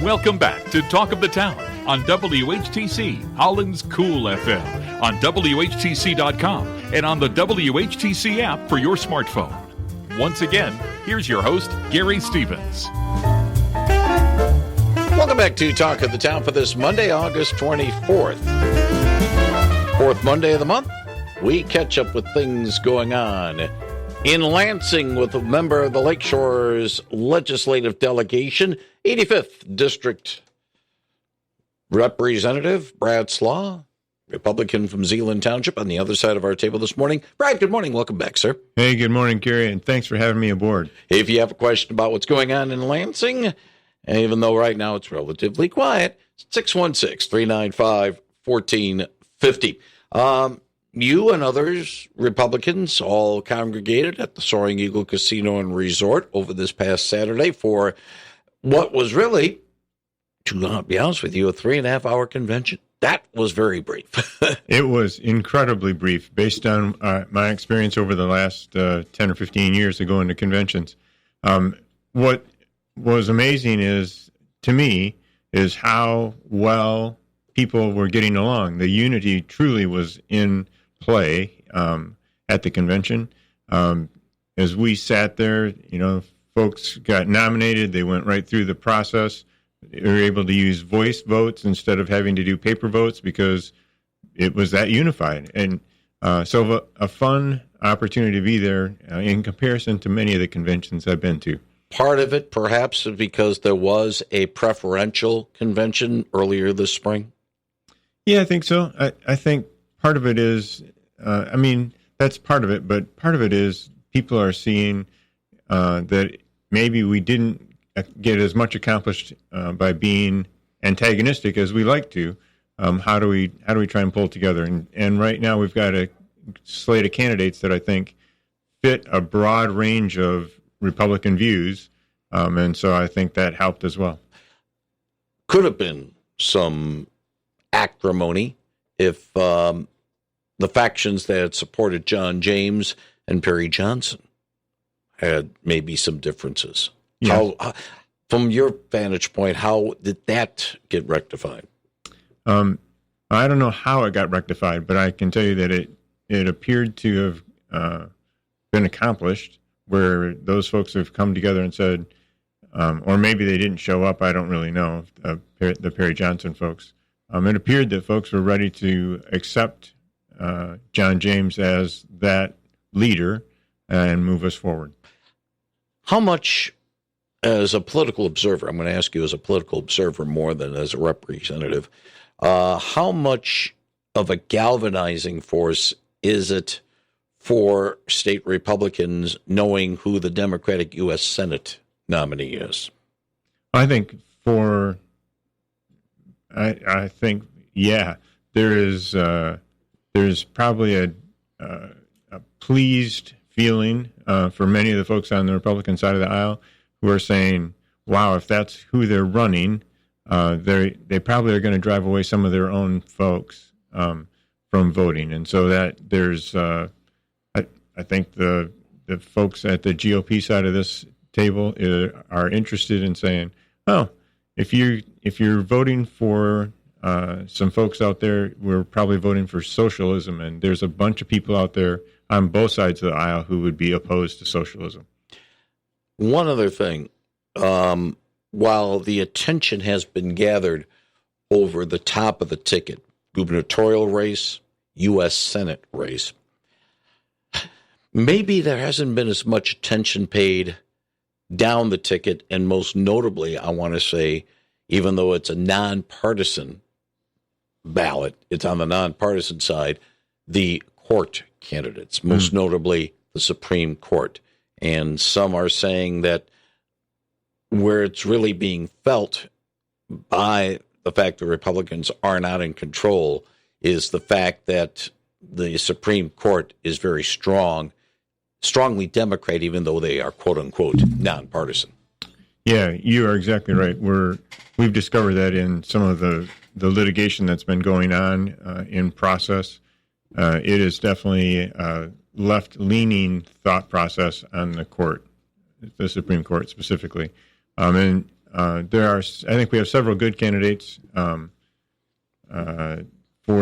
Welcome back to Talk of the Town on WHTC, Holland's Cool FM, on WHTC.com, and on the WHTC app for your smartphone. Once again, here's your host, Gary Stevens. Welcome back to Talk of the Town for this Monday, August 24th. Fourth Monday of the month, we catch up with things going on in Lansing with a member of the Lakeshore's legislative delegation, 85th District Representative Brad Slagh, Republican from Zeeland Township, on the other side of our table this morning. Brad, good morning. Welcome back, sir. Hey, good morning, Gary, and thanks for having me aboard. If you have a question about what's going on in Lansing, even though right now it's relatively quiet, 616-395-1450. You and others, Republicans, all congregated at the Soaring Eagle Casino and Resort over this past Saturday for what was really, to be honest with you, a 3.5-hour convention. That was very brief. It was incredibly brief, based on my experience over the last 10 or 15 years of going to conventions. What was amazing to me, is how well people were getting along. The unity truly was in play at the convention. As we sat there, folks got nominated. They went right through the process. They were able to use voice votes instead of having to do paper votes because it was that unified. And so a fun opportunity to be there in comparison to many of the conventions I've been to. Part of it, perhaps, is because there was a preferential convention earlier this spring? Yeah, I think so. I think part of it is, that's part of it, but part of it is people are seeing that maybe we didn't get as much accomplished by being antagonistic as we like to. How do we try and pull together? And right now we've got a slate of candidates that I think fit a broad range of Republican views, and so I think that helped as well. Could have been some acrimony if the factions that had supported John James and Perry Johnson had maybe some differences. Yes. How, from your vantage point, how did that get rectified? I don't know how it got rectified, but I can tell you that it appeared to have been accomplished, where those folks have come together and said, or maybe they didn't show up, I don't really know, the Perry Johnson folks. It appeared that folks were ready to accept John James as that leader and move us forward. How much, as a political observer, I'm going to ask you as a political observer more than as a representative, how much of a galvanizing force is it for state Republicans knowing who the Democratic U.S. Senate nominee is? I think there's probably a pleased feeling for many of the folks on the Republican side of the aisle who are saying, wow, if that's who they're running, they probably are going to drive away some of their own folks from voting. And so that there's, I think the folks at the GOP side of this table are interested in saying, oh, if you're voting for some folks out there, we're probably voting for socialism, and there's a bunch of people out there on both sides of the aisle who would be opposed to socialism. One other thing, while the attention has been gathered over the top of the ticket, gubernatorial race, U.S. Senate race, maybe there hasn't been as much attention paid down the ticket, and most notably, I want to say, even though it's a nonpartisan ballot, it's on the nonpartisan side, the court candidates, most notably the Supreme Court. And some are saying that where it's really being felt by the fact that Republicans are not in control is the fact that the Supreme Court is very strongly Democrat, even though they are, quote unquote, nonpartisan. Yeah, you are exactly right. We've discovered that in some of the litigation that's been going on in process. It is definitely a left-leaning thought process on the court, the Supreme Court specifically. And I think we have several good candidates for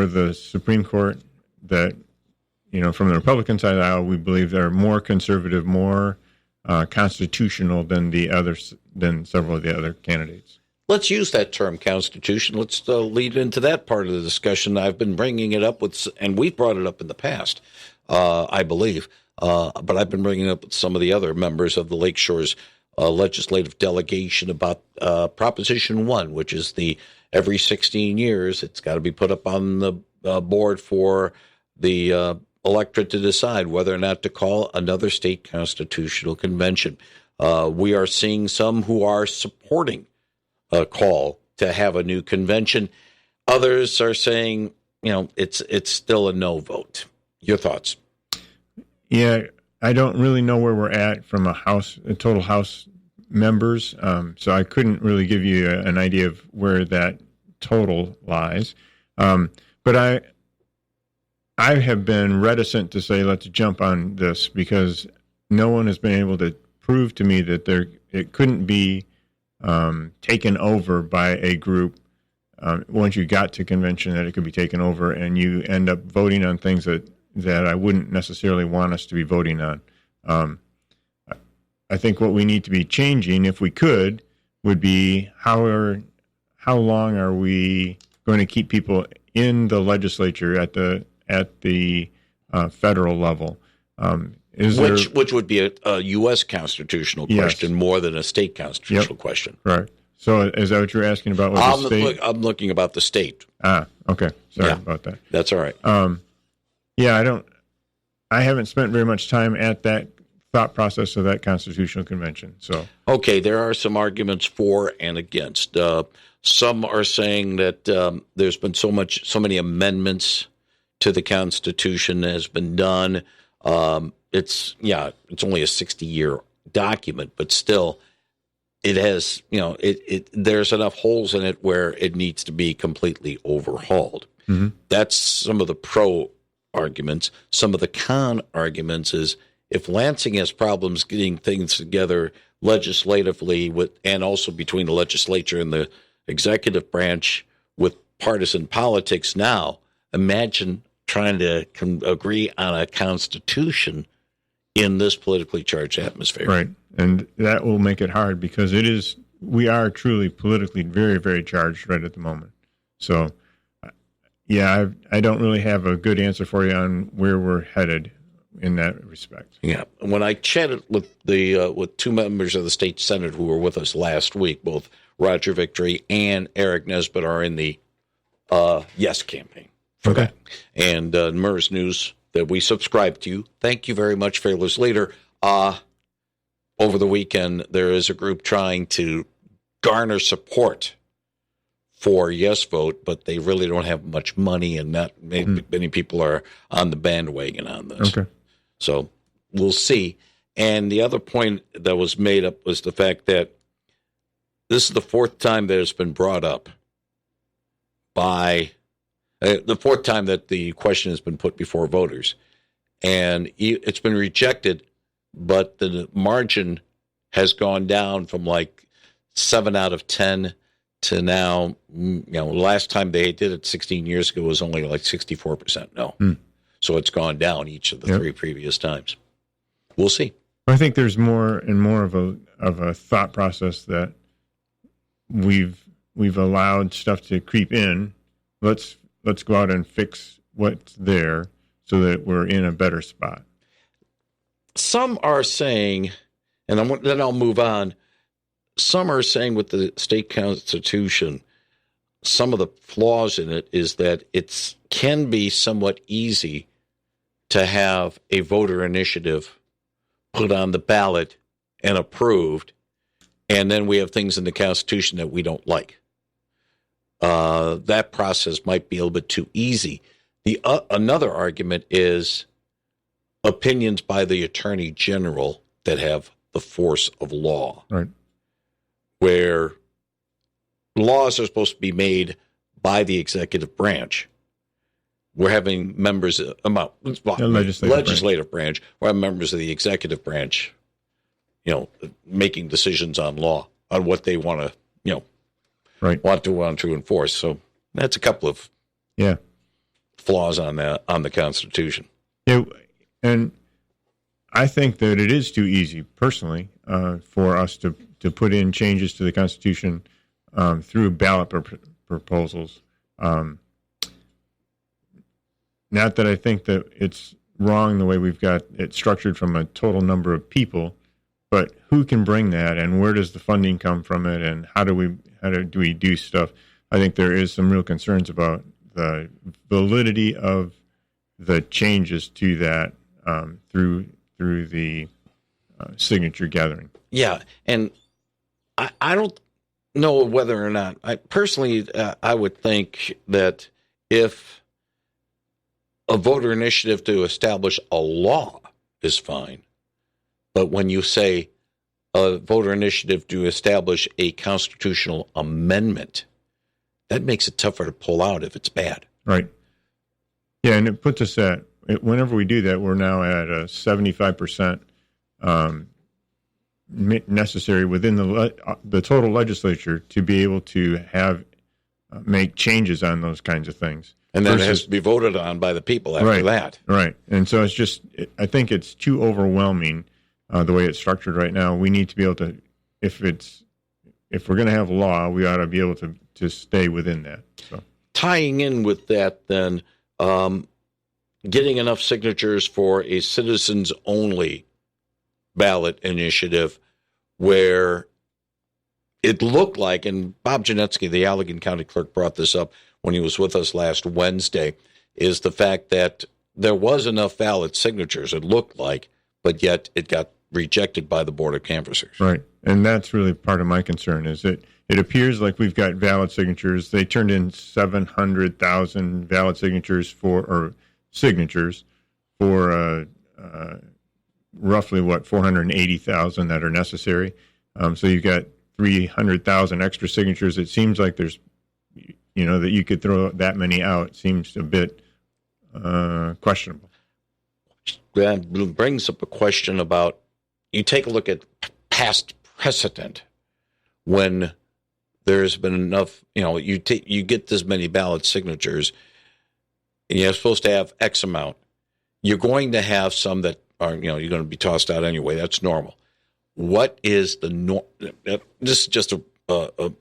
the Supreme Court that, from the Republican side of the aisle, we believe they're more conservative, more constitutional than several of the other candidates. Let's use that term, constitution. Let's lead into that part of the discussion. I've been bringing it up and we've brought it up in the past, I believe, but I've been bringing it up with some of the other members of the Lakeshore's legislative delegation about Proposition 1, which is every 16 years, it's got to be put up on the board for the electorate to decide whether or not to call another state constitutional convention. We are seeing some who are supporting a call to have a new convention. Others are saying, it's still a no vote. Your thoughts? Yeah, I don't really know where we're at from a total House members, so I couldn't really give you an idea of where that total lies. But I have been reticent to say let's jump on this because no one has been able to prove to me that it couldn't be taken over by a group once you got to convention, that it could be taken over and you end up voting on things that I wouldn't necessarily want us to be voting on. I think what we need to be changing, if we could, would be how long are we going to keep people in the legislature at the federal level? Which would be a U.S. constitutional question more than a state constitutional question. Right. So is that what you're asking about with the state? I'm looking about the state. Okay. Sorry about that. That's all right. I haven't spent very much time at that thought process of that constitutional convention. So okay, there are some arguments for and against. Some are saying that there's been so many amendments to the Constitution that has been done. It's only a 60-year document, but still, it has there's enough holes in it where it needs to be completely overhauled. Mm-hmm. That's some of the pro arguments. Some of the con arguments is if Lansing has problems getting things together legislatively and also between the legislature and the executive branch with partisan politics now, imagine trying to agree on a constitution in this politically charged atmosphere. Right. And that will make it hard because we are truly politically very, very charged right at the moment. So, I don't really have a good answer for you on where we're headed in that respect. Yeah. When I chatted with with two members of the state Senate who were with us last week, both Roger Victory and Eric Nesbitt are in the Yes campaign for that. And MERS News that we subscribe to. Thank you very much, Fearless Leader. Over the weekend, there is a group trying to garner support for yes vote, but they really don't have much money, and not many people are on the bandwagon on this. Okay. So we'll see. And the other point that was made up was the fact that this is the fourth time that it's been brought up by the fourth time that the question has been put before voters. And it's been rejected, but the margin has gone down from like 7 out of 10 to now, last time they did it 16 years ago was only like 64% no. So it's gone down each of the three previous times. We'll see. I think there's more and more of a thought process that we've allowed stuff to creep in. Let's go out and fix what's there so that we're in a better spot. Some are saying, and then I'll move on. Some are saying with the state constitution, some of the flaws in it is that it can be somewhat easy to have a voter initiative put on the ballot and approved, and then we have things in the Constitution that we don't like. That process might be a little bit too easy. Another argument is opinions by the Attorney General that have the force of law. Right. Where laws are supposed to be made by the executive branch. We're having members of legislative branch. We're having members of the executive branch, making decisions on law. on what they want to, Right. want to enforce. So that's a couple of flaws on the Constitution. Yeah, and I think that it is too easy, personally, for us to put in changes to the Constitution through ballot proposals. Not that I think that it's wrong the way we've got it structured from a total number of people, but who can bring that, and where does the funding come from it, and how do we do stuff? I think there is some real concerns about the validity of the changes to that through the signature gathering. Yeah, and I don't know whether or not, I personally, I would think that if a voter initiative to establish a law is fine, but when you say a voter initiative to establish a constitutional amendment, that makes it tougher to pull out if it's bad. Right. Yeah, and it puts us at, whenever we do that, we're now at a 75% necessary within the total legislature to be able to make changes on those kinds of things. And then it has to be voted on by the people after that. Right. And so it's just, I think it's too overwhelming the way it's structured right now. We need to be able to, if we're going to have law, we ought to be able to stay within that. So tying in with that, then, getting enough signatures for a citizens-only ballot initiative where it looked like, and Bob Janetsky, the Allegan County Clerk, brought this up when he was with us last Wednesday, is the fact that there was enough valid signatures, it looked like, but yet it got rejected by the Board of Canvassers. Right. And that's really part of my concern, is that it appears like we've got valid signatures. They turned in 700,000 valid signatures for roughly, 480,000 that are necessary. So you've got 300,000 extra signatures. It seems like there's, that you could throw that many out. It seems a bit questionable. That brings up a question about, you take a look at past precedent when there's been enough, you get this many ballot signatures and you're supposed to have X amount. You're going to have some that are, you're going to be tossed out anyway. That's normal. What is the norm? This is just a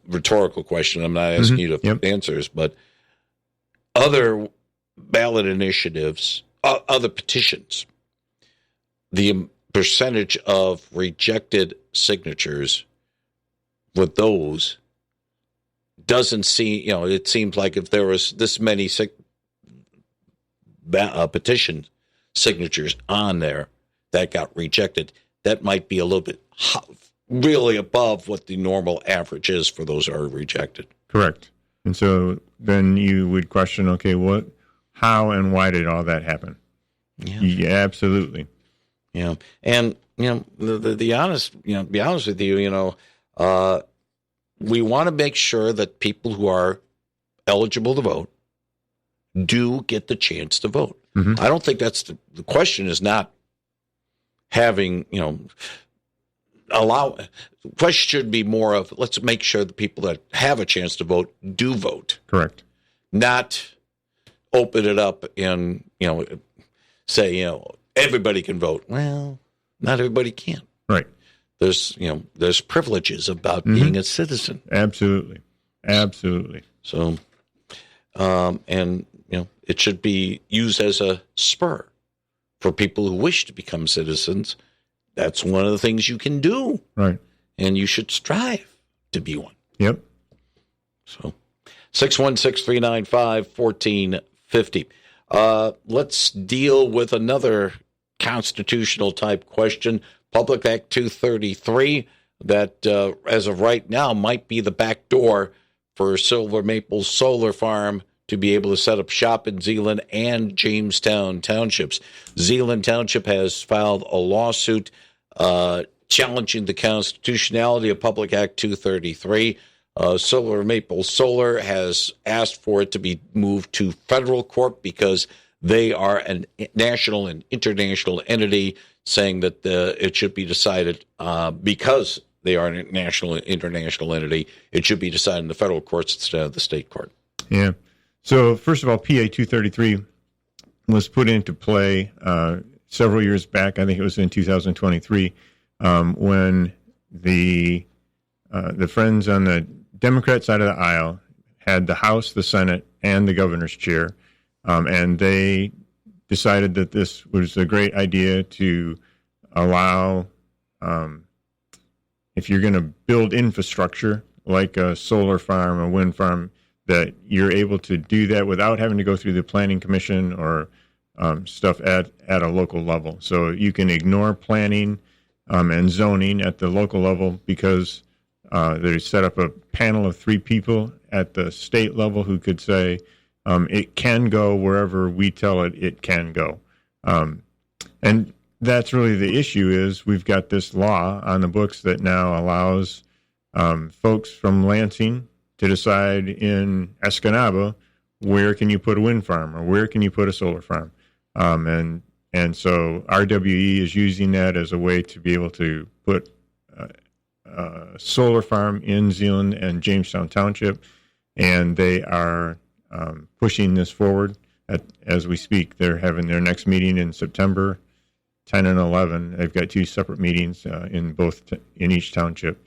rhetorical question. I'm not asking you to answers, but other ballot initiatives, other petitions, the percentage of rejected signatures with those doesn't seem, it seems like if there was this many petition signatures on there that got rejected, that might be a little bit really above what the normal average is for those that are rejected. Correct. And so then you would question, okay, how and why did all that happen? Yeah, absolutely. Yeah. And, the honest, be honest with you, we want to make sure that people who are eligible to vote do get the chance to vote. Mm-hmm. I don't think that's the question is not having, the question should be more of, let's make sure the people that have a chance to vote do vote. Correct. Not open it up and, say, everybody can vote. Well, not everybody can. Right. There's privileges about being a citizen. Absolutely. So, and, it should be used as a spur for people who wish to become citizens. That's one of the things you can do. Right. And you should strive to be one. Yep. So 616-395-1450. Let's deal with another constitutional type question. Public Act 233 that as of right now might be the back door for Silver Maple Solar Farm to be able to set up shop in Zeeland and Jamestown Townships. Zeeland Township has filed a lawsuit challenging the constitutionality of Public Act 233. Silver Maple Solar has asked for it to be moved to federal court because they are a national and international entity, saying that it should be decided because they are a national, international entity. It should be decided in the federal courts instead of the state court. Yeah. So first of all, PA 233 was put into play several years back. I think it was in 2023 when the friends on the Democrat side of the aisle had the House, the Senate, and the governor's chair, and they decided that this was a great idea to allow, if you're going to build infrastructure like a solar farm, a wind farm, that you're able to do that without having to go through the planning commission or stuff at a local level. So you can ignore planning and zoning at the local level because they set up a panel of 3 people at the state level who could say it can go wherever we tell it can go. And that's really the issue is we've got this law on the books that now allows folks from Lansing to decide in Escanaba where can you put a wind farm or where can you put a solar farm. And so RWE is using that as a way to be able to put a solar farm in Zeeland and Jamestown Township, and they are pushing this forward as we speak. They're having their next meeting in September 10 and 11. They've got 2 separate meetings in each township.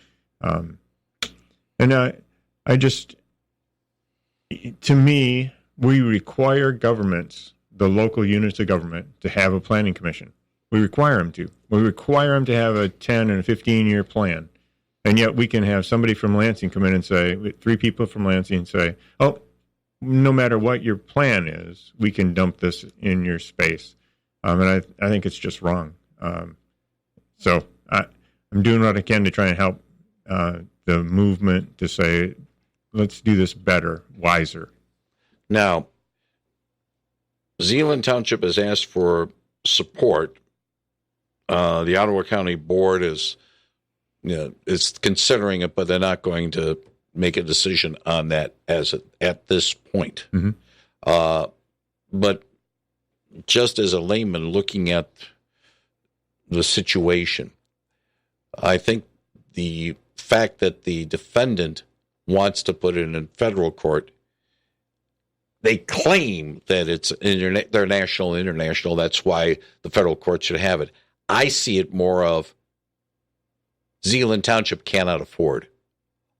To me, we require governments, the local units of government, to have a planning commission. We require them to. We require them to have a 10 and a 15-year plan. And yet we can have somebody from Lansing come in and say, 3 people from Lansing say, oh, no matter what your plan is, we can dump this in your space. And I think it's just wrong. So I'm doing what I can to try and help the movement to say, let's do this better, wiser. Now, Zeeland Township has asked for support. The Ottawa County Board is considering it, but they're not going to make a decision on that at this point. Mm-hmm. But just as a layman looking at the situation, I think the fact that the defendant wants to put it in federal court, they claim that it's they're national and international. That's why the federal court should have it. I see it more of Zeeland Township cannot afford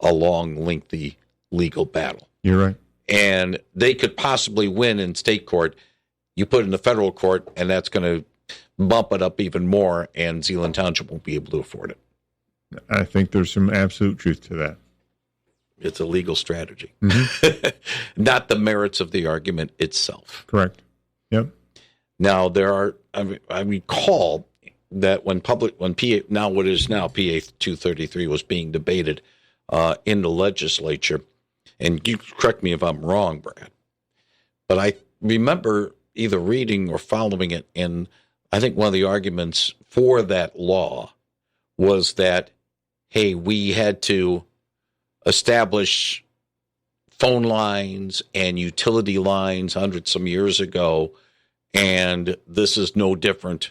a long, lengthy legal battle. You're right. And they could possibly win in state court. You put it in the federal court, and that's going to bump it up even more, and Zeeland Township won't be able to afford it. I think there's some absolute truth to that. It's a legal strategy, Mm-hmm. not the merits of the argument itself. Correct. Yep. Now, I recall that when PA 233 was being debated in the legislature, and you correct me if I'm wrong, Brad, but I remember either reading or following it, and I think one of the arguments for that law was that, hey, we had to establish phone lines and utility lines some years ago, and this is no different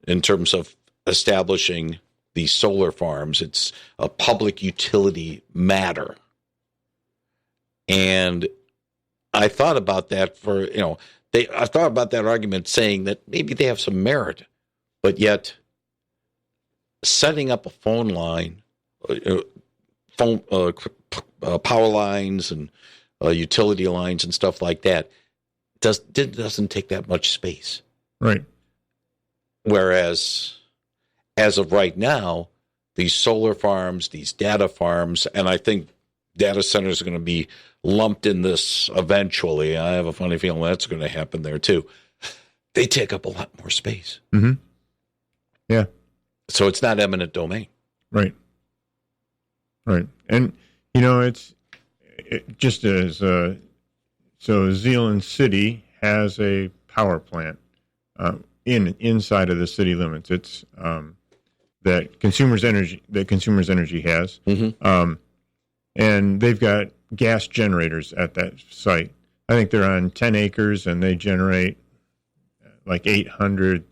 in terms of establishing these solar farms. It's a public utility matter. And I thought about that I thought about that argument saying that maybe they have some merit, but yet setting up a phone line, power lines and utility lines and stuff like that doesn't take that much space. Right. Whereas, as of right now, these solar farms, these data farms, and I think data centers are going to be lumped in this eventually. I have a funny feeling that's going to happen there too. They take up a lot more space. Mm-hmm. Yeah. So it's not eminent domain. Right. Right. And, it's just as, so Zeeland City has a power plant inside of the city limits. It's that Consumers Energy has. Mm-hmm. And they've got gas generators at that site. I think they're on 10 acres, and they generate like 800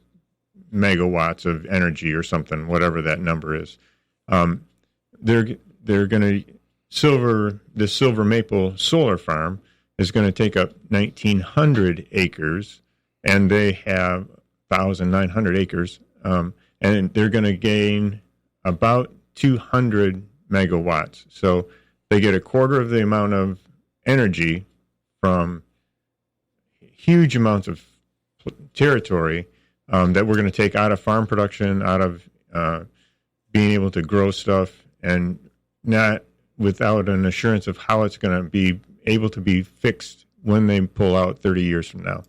megawatts of energy or something, whatever that number is. they're going to the Silver Maple Solar Farm is going to take up 1,900 acres, and they have 1,900 acres, and they're going to gain about 200 megawatts. So they get a quarter of the amount of energy from huge amounts of territory that we're going to take out of farm production, out of being able to grow stuff, and not without an assurance of how it's going to be able to be fixed when they pull out 30 years from now.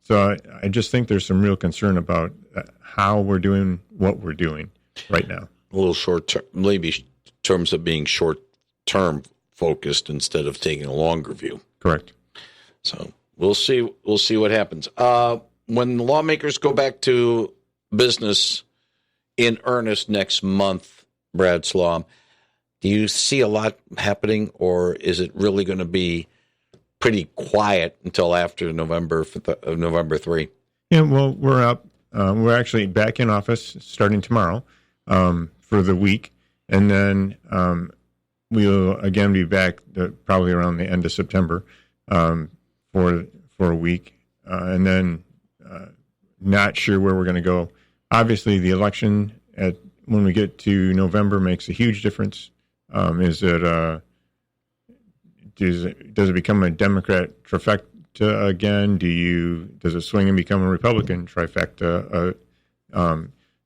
So I just think there's some real concern about how we're doing what we're doing right now. A little short term, maybe in terms of being short term focused instead of taking a longer view. Correct. So we'll see what happens. When the lawmakers go back to business in earnest next month, Brad Slagh, do you see a lot happening, or is it really going to be pretty quiet until after November 3? Yeah, well, we're up. We're actually back in office starting tomorrow for the week, and then we'll again be back probably around the end of September for a week, and then not sure where we're going to go. Obviously, the election when we get to November makes a huge difference. Does it become a Democrat trifecta again? Does it swing and become a Republican trifecta?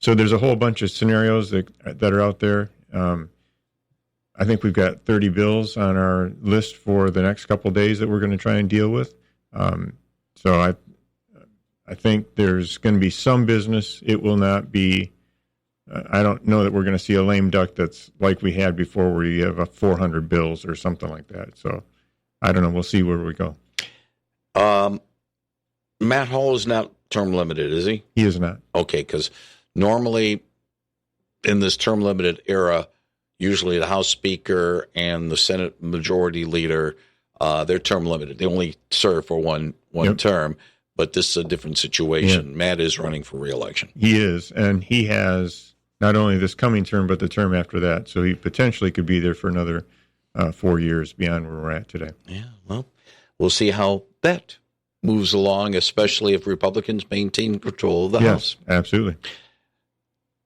So there's a whole bunch of scenarios that are out there. I think we've got 30 bills on our list for the next couple of days that we're going to try and deal with. So I think there's going to be some business. It will not be. I don't know that we're going to see a lame duck that's like we had before, where you have 400 bills or something like that. So I don't know. We'll see where we go. Matt Hall is not term limited, is he? He is not. Okay, because normally in this term limited era, usually the House Speaker and the Senate Majority Leader, they're term limited. They only serve for one term, but this is a different situation. Yep. Matt is running for re-election. He is, and he has not only this coming term, but the term after that. So he potentially could be there for another 4 years beyond where we're at today. Yeah, well, we'll see how that moves along, especially if Republicans maintain control of the House. Absolutely.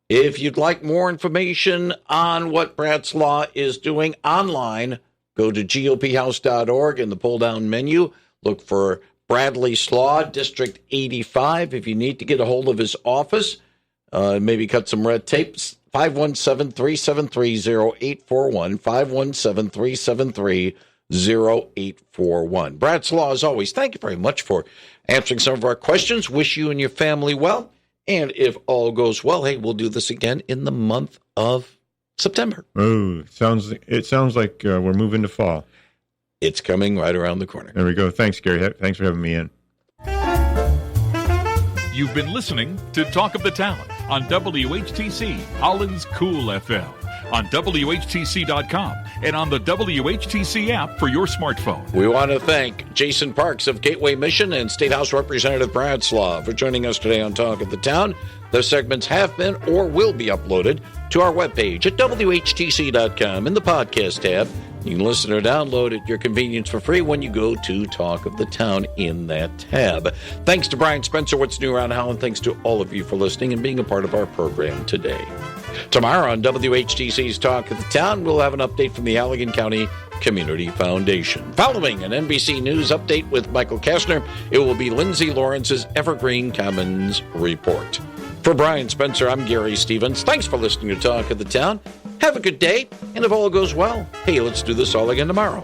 If you'd like more information on what Brad Slagh is doing online, go to gophouse.org in the pull-down menu. Look for Bradley Slagh, District 85. If you need to get a hold of his office, maybe cut some red tape, 517-373-0841, 517-373-0841. Brad Slagh, as always, thank you very much for answering some of our questions. Wish you and your family well. And if all goes well, hey, we'll do this again in the month of September. Oh, it sounds like we're moving to fall. It's coming right around the corner. There we go. Thanks, Gary. Thanks for having me in. You've been listening to Talk of the Town on WHTC, Holland's Cool FM, on WHTC.com, and on the WHTC app for your smartphone. We want to thank Jason Parks of Gateway Mission and State House Representative Brad Slagh for joining us today on Talk of the Town. The segments have been or will be uploaded to our webpage at WHTC.com in the podcast tab. You can listen or download at your convenience for free when you go to Talk of the Town in that tab. Thanks to Brian Spencer, What's New Around Holland. Thanks to all of you for listening and being a part of our program today. Tomorrow on WHTC's Talk of the Town, we'll have an update from the Allegan County Community Foundation. Following an NBC News update with Michael Kastner, it will be Lindsay Lawrence's Evergreen Commons Report. For Brian Spencer, I'm Gary Stevens. Thanks for listening to Talk of the Town. Have a good day, and if all goes well, hey, let's do this all again tomorrow.